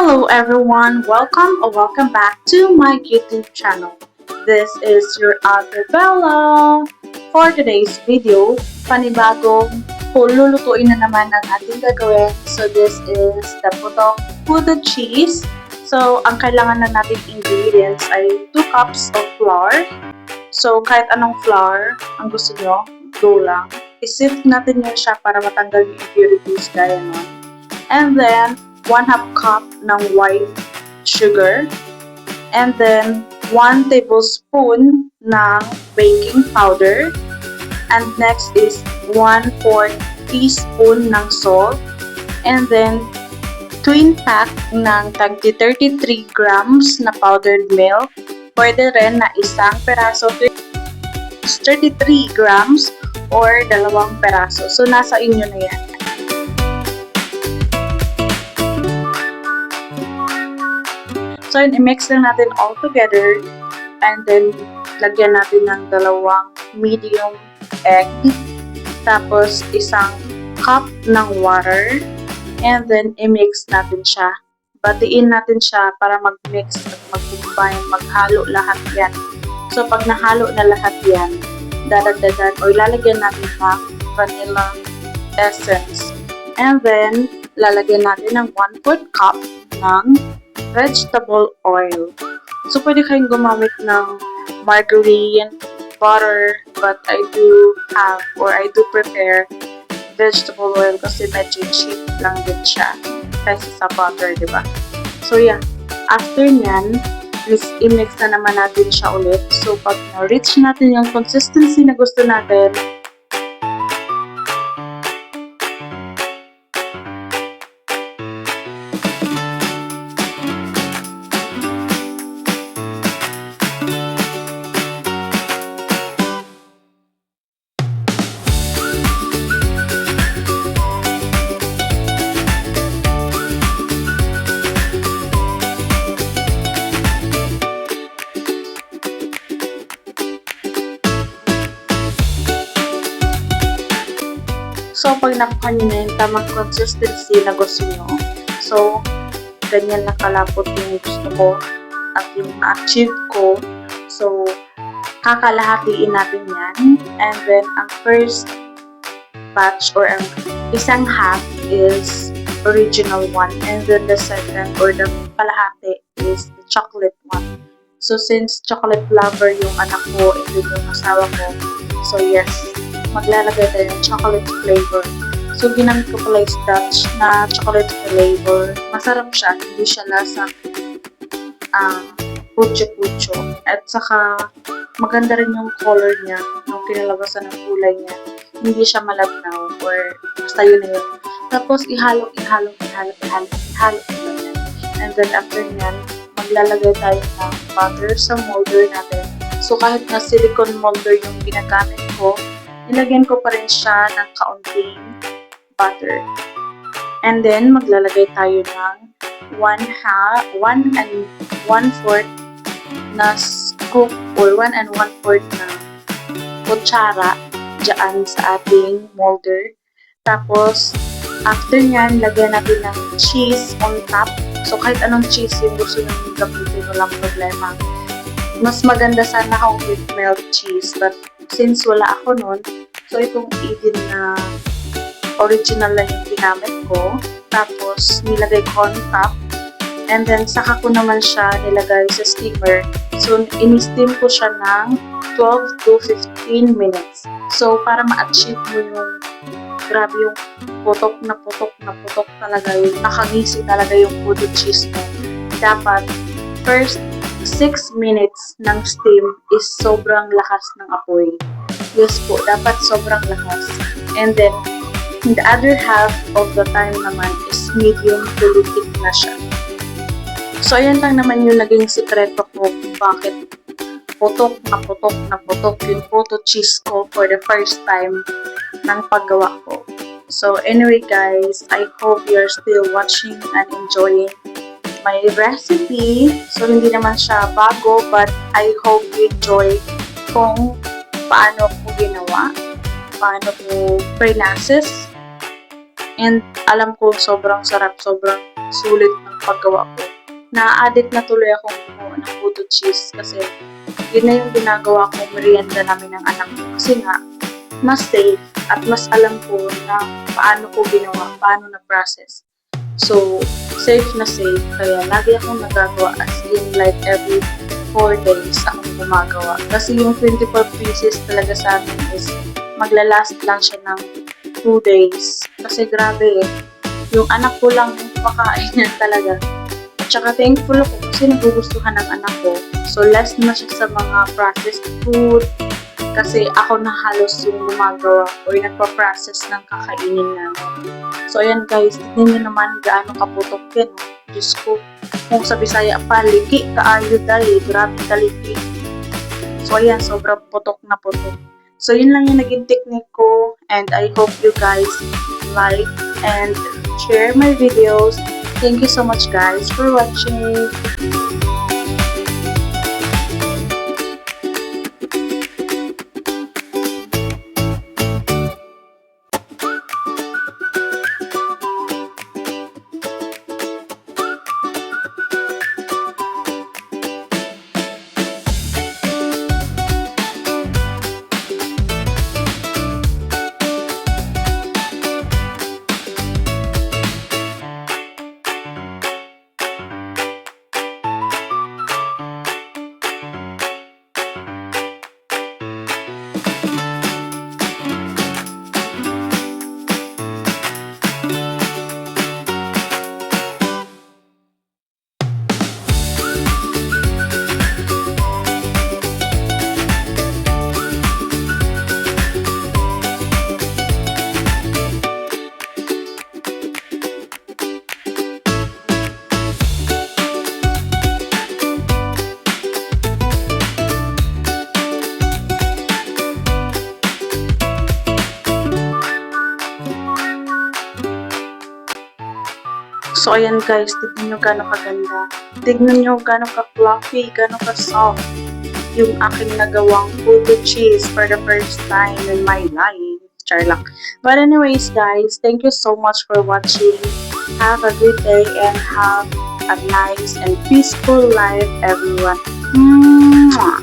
Hello everyone, welcome back to my YouTube channel. This is your Ate Bella. For today's video, panibagong lulutuin na naman ang ating gagawin. So this is the putok with the cheese. So ang kailangan na nating ingredients ay 2 cups of flour. So kahit anong flour ang gusto nyo, go lang. I-sift natin yun siya para matanggal yung impurities gaya nun. And then 1/2 cup ng white sugar, and then 1 tablespoon ng baking powder, and next is 1/4 teaspoon ng salt, and then twin pack ng tagdi 33 grams na powdered milk. Pwede rin na isang peraso, 33 grams or 2 peraso. So nasa inyo na yan. So, i-mix lang natin all together, and then lagyan natin ng 2 medium egg, tapos 1 cup ng water, and then i-mix natin siya. Batiin natin siya para mag-mix at mag-combine, maghalo lahat yan. So, pag nahalo na lahat yan, dadagdagan o ilalagyan natin ng vanilla essence. And then, lalagyan natin ng 1/4 cup ng vegetable oil. So, pwede kayong gumamit ng margarine, butter, but I do prepare vegetable oil kasi medyo cheap lang din siya kaysa sa butter, di ba? So, yeah. After nyan, i-mix na naman natin siya ulit. So, pag na-reach natin yung consistency na gusto natin, so, pag nakuha nyo na yung tamang consistency na gusto nyo, so, ganyan na kalapot yung gusto ko at yung na-achieve ko. So, kakalahatiin natin yan. And then, ang first batch or ang isang half is original one. And then, the second or the kalahati is the chocolate one. So, since chocolate lover yung anak ko and then yung asawa ko, so yes, maglalagay tayo ng chocolate flavor. So, ginamit ko pala is Dutch na chocolate flavor. Masarap siya. Hindi siya lasang pucho-pucho. At saka, maganda rin yung color niya, yung kinalabasan ng kulay niya. Hindi siya malabnaw or basta yun na yun. Tapos, ihalo. And then, after nyan, maglalagay tayo ng butter sa molder natin. So, kahit na silicone molder yung ginagamit ko, nilagyan ko pa rin siya ng kaunting butter. And then, maglalagay tayo ng 1 and 1/4 na scoop or 1 and 1/4 na kutsara dyan sa ating molder. Tapos, after nyan, lagyan natin ng cheese on top. So, kahit anong cheese yung gusto nyo gamitin, walang problema. Mas maganda sana kung with melt cheese, but since wala ako nun, so itong Eden na original lang yung ginamit ko. Tapos, nilagay ko on top. And then, saka ko naman siya nilagay sa steamer. So, in-steam ko siya ng 12 to 15 minutes. So, para ma-achieve mo yung grabe yung putok na putok talaga yung nakangisi talaga yung puto cheese mo. Dapat, first 6 minutes ng steam is sobrang lakas ng apoy. Yes po, dapat sobrang lakas. And then, the other half of the time naman is medium to lutik na siya. So, ayan lang naman yung naging sikreto ko kung bakit putok yung puto cheese ko for the first time ng paggawa ko. So, anyway guys, I hope you're still watching and enjoying my recipe. So, hindi naman siya bago, but I hope you enjoy kung paano ko ginawa, paano ko prinasis. And alam ko sobrang sarap, sobrang sulit ng paggawa ko. Na-addict na tuloy akong gumawa ng buto cheese kasi yun na yung ginagawa kong merienda namin ng anak ko. Kasi nga, mas safe at mas alam ko na paano ko ginawa, paano na-process. So, safe na safe. Kaya lagi akong nagagawa as in like every 4 days akong gumagawa. Kasi yung 24 pieces talaga sa amin is maglalast lang siya ng 2 days. Kasi grabe eh. Yung anak ko lang yung kumakain niya talaga. At saka thankful ako kasi nagugustuhan ng anak ko. So, less na siya sa mga processed food. Kasi ako na halos yung gumagawa or nagpa-process ng kakainin namin. So, ayan guys, tignan nyo naman gaano kaputok yan. Diyos ko, kung sa Bisaya pa, liki kaayo dahil. Grabe kaliki. So, ayan, sobrang putok na putok. So, yun lang yung naging technique ko. And I hope you guys like and share my videos. Thank you so much guys for watching. So, ayan guys, tignan nyo gano'ng kaganda. Tignan nyo gano'ng ka-fluffy, gano'ng ka-soft yung aking nagawang puto cheese for the first time in my life. Charlock. But anyways guys, thank you so much for watching. Have a good day and have a nice and peaceful life, everyone. Mwah!